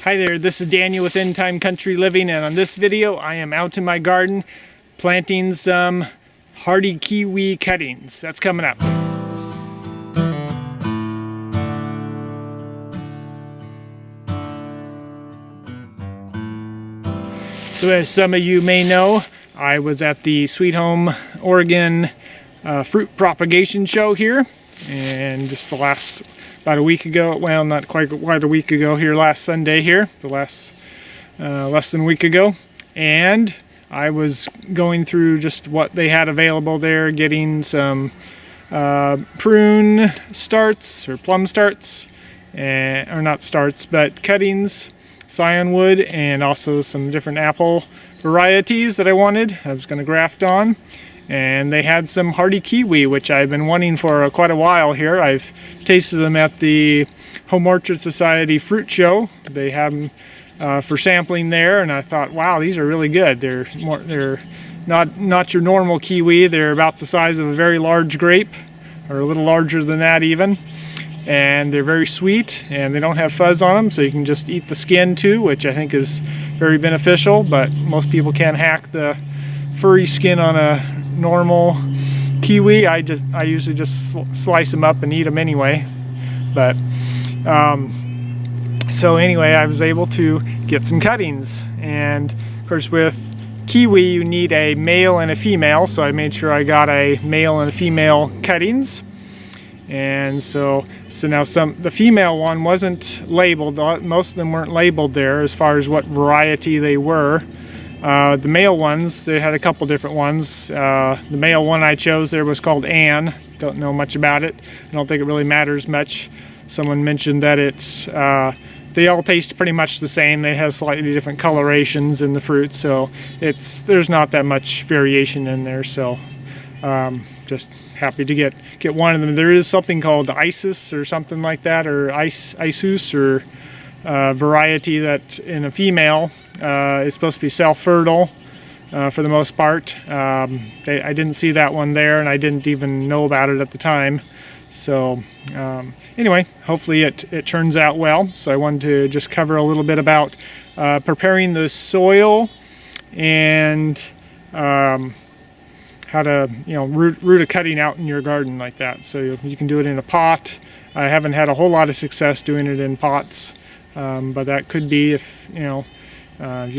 Hi there, this is Daniel with End Time Country Living, and on this video I am out in my garden planting some hardy kiwi cuttings. That's coming up. So as some of you may know, I was at the Sweet Home, Oregon fruit propagation show here, and just about a week ago, well, not quite a week ago here, last Sunday here, less than a week ago, and I was going through just what they had available there, getting some prune starts or plum starts, or not starts, but cuttings, scion wood, and also some different apple varieties that I wanted. I was going to graft on. And they had some hardy kiwi, which I've been wanting for quite a while here. I've tasted them at the Home Orchard Society fruit show. They have them for sampling there, and I thought, wow, these are really good. They're not your normal kiwi. They're about the size of a very large grape, or a little larger than that even. And they're very sweet, and they don't have fuzz on them, so you can just eat the skin too, which I think is very beneficial. But most people can't hack the furry skin on a normal kiwi. I usually just slice them up and eat them anyway. But so anyway, I was able to get some cuttings, and of course with kiwi you need a male and a female, so I made sure I got a male and a female cuttings. And so now the female one wasn't labeled. Most of them weren't labeled there as far as what variety they were. The male ones, they had a couple different ones. The male one I chose there was called Anne. Don't know much about it. I don't think it really matters much. Someone mentioned that they all taste pretty much the same. They have slightly different colorations in the fruit, so there's not that much variation in there. So just happy to get one of them. There is something called Isis or something like that, or Isus, or variety that in a female is supposed to be self-fertile for the most part. I didn't see that one there, and I didn't even know about it at the time. So anyway, hopefully it turns out well. So I wanted to just cover a little bit about preparing the soil and how to root a cutting out in your garden like that. So you can do it in a pot. I haven't had a whole lot of success doing it in pots, but that could be if you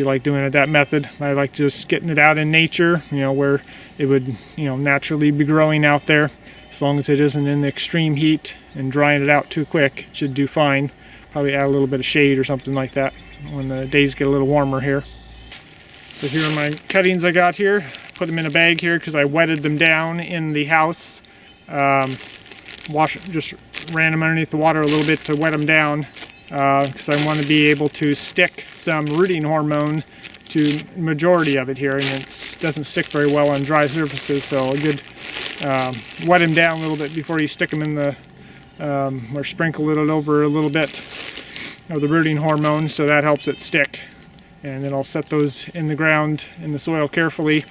like doing it that method. I like just getting it out in nature, where it would naturally be growing out there. As long as it isn't in the extreme heat and drying it out too quick, it should do fine. Probably add a little bit of shade or something like that when the days get a little warmer here. So here are my cuttings I got here. Put them in a bag here because I wetted them down in the house. Just ran them underneath the water a little bit to wet them down because I want to be able to stick some rooting hormone to the majority of it here, and it doesn't stick very well on dry surfaces, so a good wet them down a little bit before you stick them in the or sprinkle it over a little bit of the rooting hormone, so that helps it stick. And then I'll set those in the ground in the soil carefully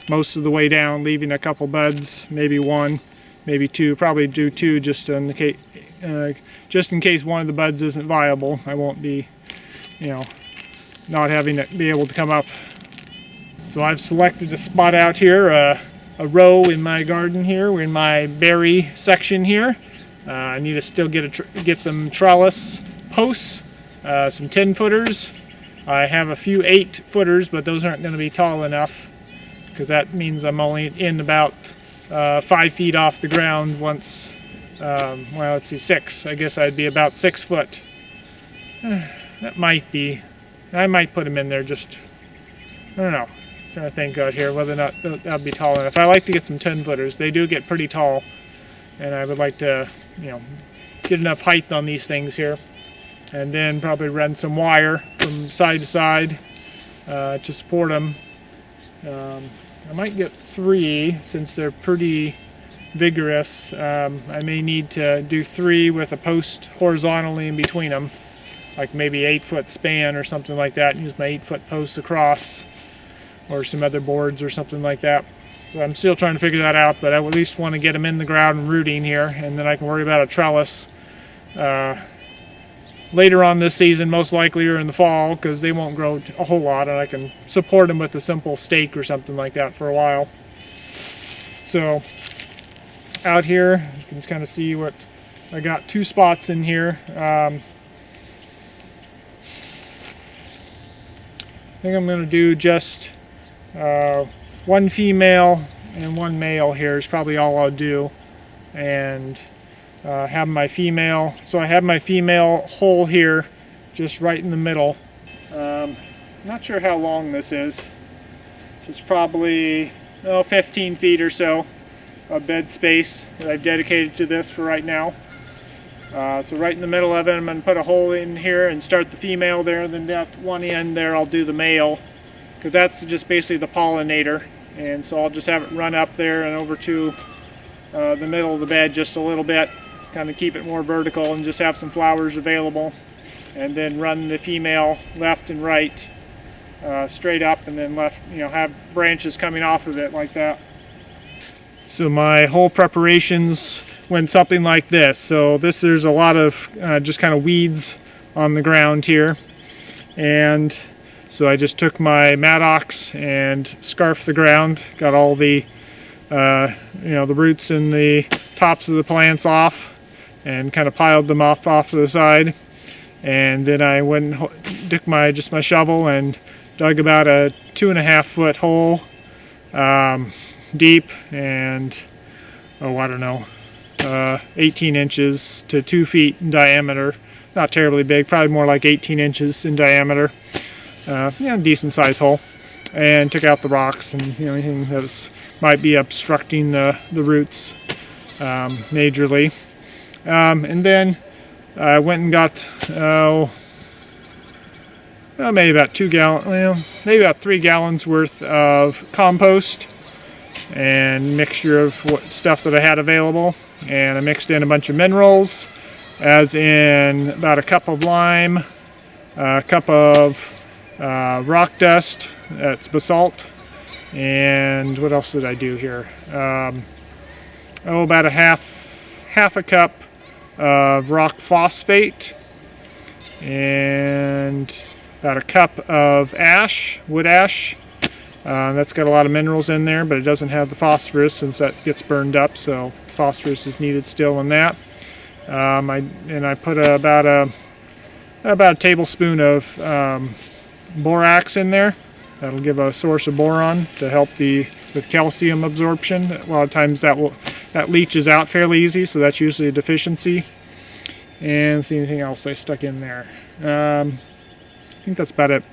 most of the way down, leaving a couple buds, maybe one, maybe two. Probably do two just in case one of the buds isn't viable. I won't be not having it be able to come up. So I've selected a spot out here, a row in my garden here. We're in my berry section here. I need to still get some trellis posts, some 10-footers. I have a few 8-footers, but those aren't going to be tall enough, because that means I'm only in about 5 feet off the ground once, well, let's see, 6. I guess I'd be about 6 foot. That might be, I might put them in there just, I don't know. I'm trying to think out here whether or not that'll be tall enough. I like to get some 10-footers. They do get pretty tall, and I would like to, get enough height on these things here. And then probably run some wire from side to side to support them. I might get 3 since they're pretty vigorous. I may need to do 3 with a post horizontally in between them, like maybe 8-foot span or something like that, and use my 8-foot posts across, or some other boards or something like that. So I'm still trying to figure that out, but I at least want to get them in the ground and rooting here, and then I can worry about a trellis later on this season, most likely, or in the fall, because they won't grow a whole lot, and I can support them with a simple stake or something like that for a while. So out here, you can kind of see what I got. 2 spots in here. I think I'm going to do just 1 female and 1 male here is probably all I'll do, and have my female. So I have my female hole here, just right in the middle. Not sure how long this is. This is probably 15 feet or so of bed space that I've dedicated to this for right now. So right in the middle of it, I'm going to put a hole in here and start the female there, and then at one end there I'll do the male, because that's just basically the pollinator. And so I'll just have it run up there and over to the middle of the bed just a little bit, kind of keep it more vertical and just have some flowers available, and then run the female left and right, straight up, and then left, have branches coming off of it like that. So my whole preparations went something like this. So there's a lot of just kind of weeds on the ground here, and so I just took my Maddox and scarfed the ground, got all the the roots and the tops of the plants off, and kind of piled them off to the side. And then I went and took my shovel and dug about a 2.5 foot hole deep, and I don't know, 18 inches to 2 feet in diameter. Not terribly big, probably more like 18 inches in diameter. Decent size hole, and took out the rocks and anything that might be obstructing the roots majorly. And then I went and got maybe about 2 gallons, maybe about 3 gallons worth of compost and mixture of stuff that I had available, and I mixed in a bunch of minerals, as in about a cup of lime, a cup of rock dust, that's basalt, and what else did I do here? About a half a cup of rock phosphate, and about a cup of wood ash. That's got a lot of minerals in there, but it doesn't have the phosphorus since that gets burned up, so phosphorus is needed still in that. I put about a tablespoon of borax in there. That'll give a source of boron to help with calcium absorption. A lot of times that leaches out fairly easy, so that's usually a deficiency. And see anything else I stuck in there. I think that's about it.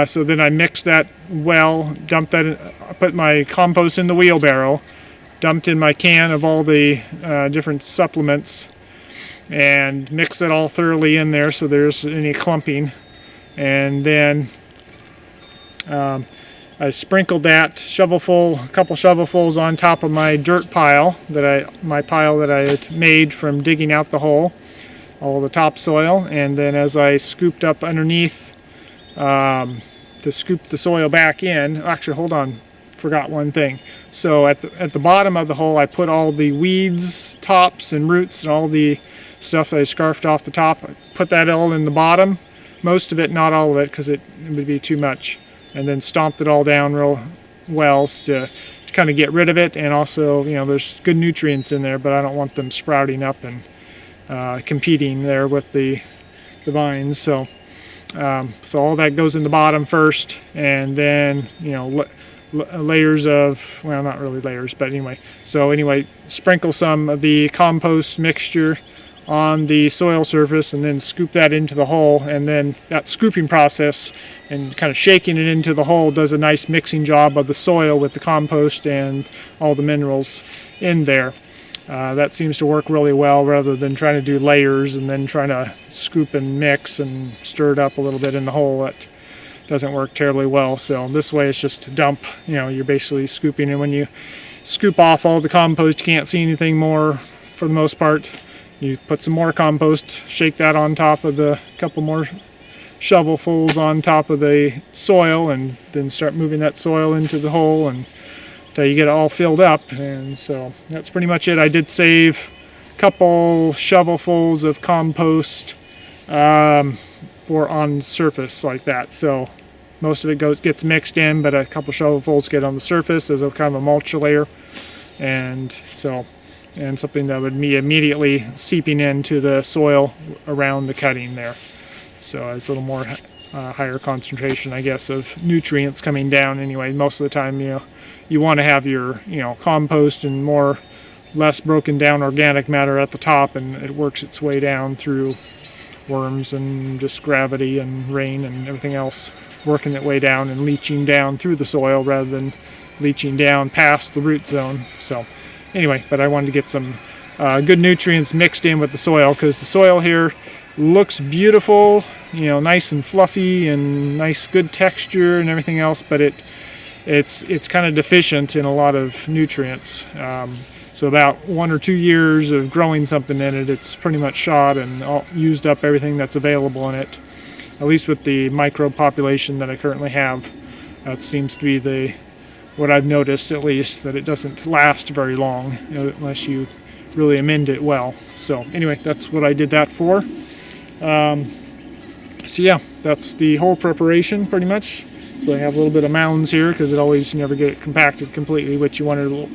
So then I mixed that well, dumped that, I put my compost in the wheelbarrow, dumped in my can of all the different supplements, and mixed it all thoroughly in there so there's any clumping. And then I sprinkled that a couple shovelfuls on top of my dirt pile my pile that I had made from digging out the hole, all the topsoil. And then as I scooped up underneath to scoop the soil back in, actually hold on, forgot one thing. So at the bottom of the hole I put all the weeds, tops and roots and all the stuff that I scarfed off the top. I put that all in the bottom, most of it, not all of it, because it would be too much, and then stomped it all down real well to kind of get rid of it. And also, there's good nutrients in there, but I don't want them sprouting up and competing there with the vines. So all that goes in the bottom first, and then layers of, well, not really layers, but anyway, sprinkle some of the compost mixture on the soil surface, and then scoop that into the hole. And then that scooping process and kind of shaking it into the hole does a nice mixing job of the soil with the compost and all the minerals in there. That seems to work really well, rather than trying to do layers and then trying to scoop and mix and stir it up a little bit in the hole. That doesn't work terribly well. So this way it's just a dump. You're basically scooping, and when you scoop off all the compost, you can't see anything more for the most part. You put some more compost, shake that on top of the couple more shovelfuls on top of the soil, and then start moving that soil into the hole and until you get it all filled up. And so that's pretty much it. I did save a couple shovelfuls of compost or on surface like that. So most of it gets mixed in, but a couple shovelfuls get on the surface as a kind of a mulch layer, and something that would be immediately seeping into the soil around the cutting there. So it's a little more higher concentration, I guess, of nutrients coming down anyway. Most of the time, you want to have your, compost and less broken down organic matter at the top, and it works its way down through worms and just gravity and rain and everything else, working its way down and leaching down through the soil rather than leaching down past the root zone. So anyway, but I wanted to get some good nutrients mixed in with the soil, because the soil here looks beautiful, nice and fluffy and nice, good texture and everything else, but it's kind of deficient in a lot of nutrients. So about 1 or 2 years of growing something in it, it's pretty much shot and used up everything that's available in it. At least with the microbe population that I currently have, that seems to be what I've noticed, at least, that it doesn't last very long unless you really amend it well. So anyway, that's what I did that for. So yeah, that's the whole preparation pretty much. So I have a little bit of mounds here because you never get it compacted completely, which you want it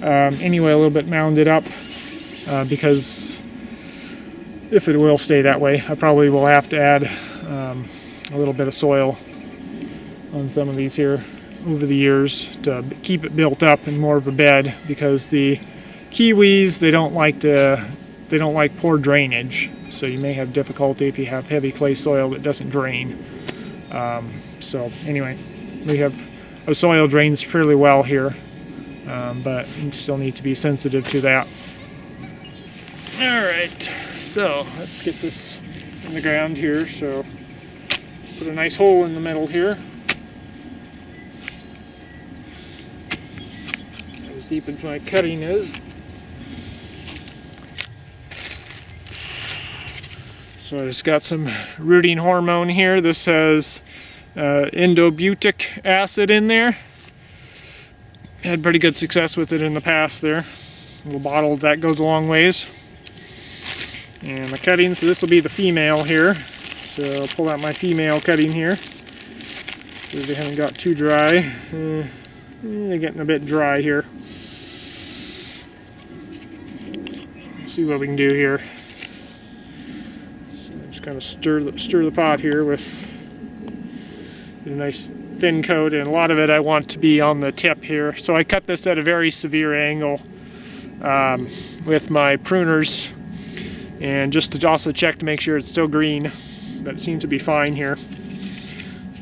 anyway, a little bit mounded up, because if it will stay that way, I probably will have to add a little bit of soil on some of these here over the years to keep it built up in more of a bed, because the kiwis, they don't like poor drainage, so you may have difficulty if you have heavy clay soil that doesn't drain. So anyway, our soil drains fairly well here, but you still need to be sensitive to that. Alright, so let's get this in the ground here. So put a nice hole in the middle here, as deep as my cutting is. So I just got some rooting hormone here. This has endobutyric acid in there. Had pretty good success with it in the past there. A little bottle that goes a long ways. And the cutting, so this will be the female here. So I'll pull out my female cutting here. So they haven't got too dry. They're getting a bit dry here. Let's see what we can do here. So just kind of stir the pot here with a nice thin coat, and a lot of it I want to be on the tip here. So I cut this at a very severe angle with my pruners, and just to also check to make sure it's still green, but it seems to be fine here.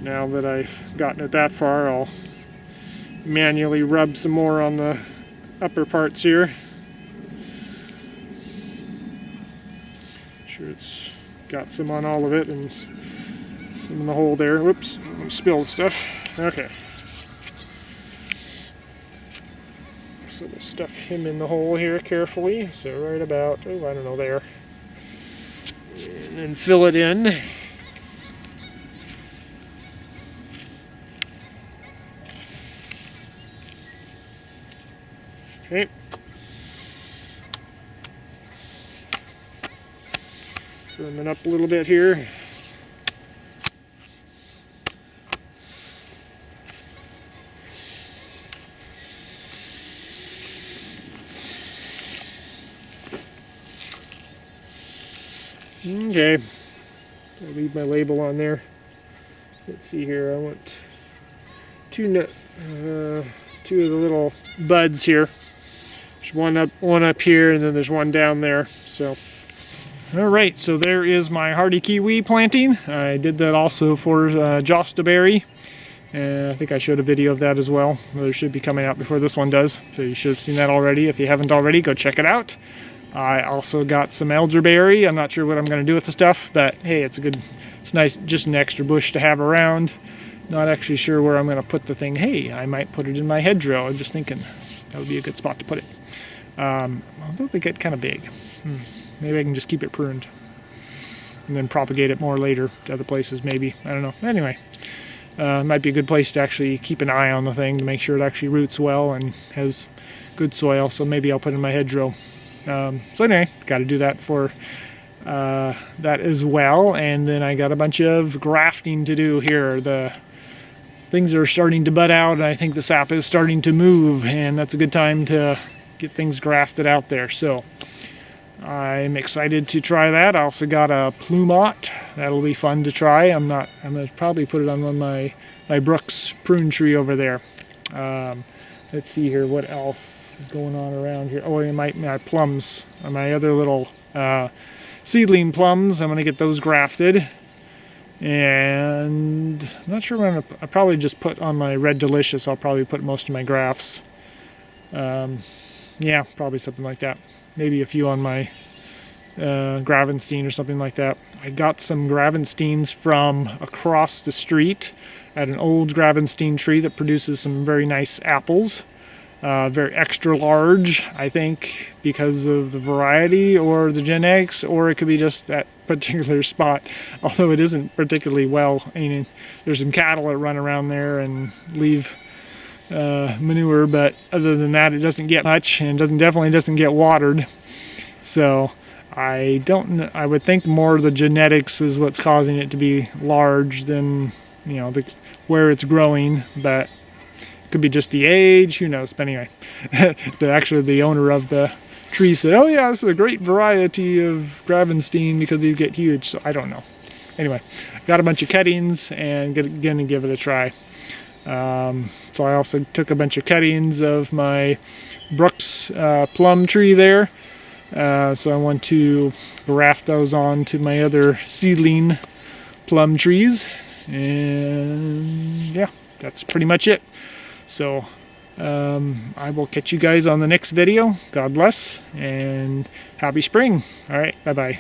Now that I've gotten it that far, I'll manually rub some more on the upper parts here. Make sure it's got some on all of it and some in the hole there. Whoops, I'm gonna spill the stuff. Okay. So we'll stuff him in the hole here carefully. So right about, I don't know, there. And then fill it in. Okay. Firm it up a little bit here. Okay, I'll leave my label on there. Let's see here, I want two of the little buds here. There's one up here, and then there's one down there. So, all right, so there is my hardy kiwi planting. I did that also for Jostaberry, and I think I showed a video of that as well. It should be coming out before this one does, so you should have seen that already. If you haven't already, go check it out. I also got some elderberry. I'm not sure what I'm going to do with the stuff, but hey, it's nice, just an extra bush to have around. Not actually sure where I'm going to put the thing. Hey, I might put it in my hedgerow. I'm just thinking that would be a good spot to put it. Although they get kind of big. Maybe I can just keep it pruned and then propagate it more later to other places, maybe. I don't know. Anyway, it might be a good place to actually keep an eye on the thing to make sure it actually roots well and has good soil. So maybe I'll put it in my hedgerow. So anyway, got to do that for that as well. And then I got a bunch of grafting to do here. The things are starting to bud out, and I think the sap is starting to move, and that's a good time to get things grafted out there. So I'm excited to try that. I also got a plumot. That'll be fun to try. I'm gonna probably put it on one of my Brooks prune tree over there. Let's see here, what else is going on around here. Oh, and my plums, my other little seedling plums. I'm gonna get those grafted. And I'm not sure when I'll probably just put on my Red Delicious. I'll probably put most of my grafts. Yeah, probably something like that. Maybe a few on my Gravenstein or something like that. I got some Gravensteins from across the street at an old Gravenstein tree that produces some very nice apples. Very extra large, I think, because of the variety or the genetics, or it could be just that particular spot, although it isn't particularly well. I mean, there's some cattle that run around there and leave manure, but other than that, it doesn't get much, and definitely doesn't get watered. So I would think more the genetics is what's causing it to be large than, you know, where it's growing, but could be just the age, who knows. But anyway, the owner of the tree said, oh yeah, this is a great variety of Gravenstein because these get huge. So I don't know. Anyway, got a bunch of cuttings and gonna give it a try. So I also took a bunch of cuttings of my Brooks plum tree there. So I want to graft those on to my other seedling plum trees. And yeah, that's pretty much it. So I will catch you guys on the next video. God bless and happy spring. All right, bye-bye.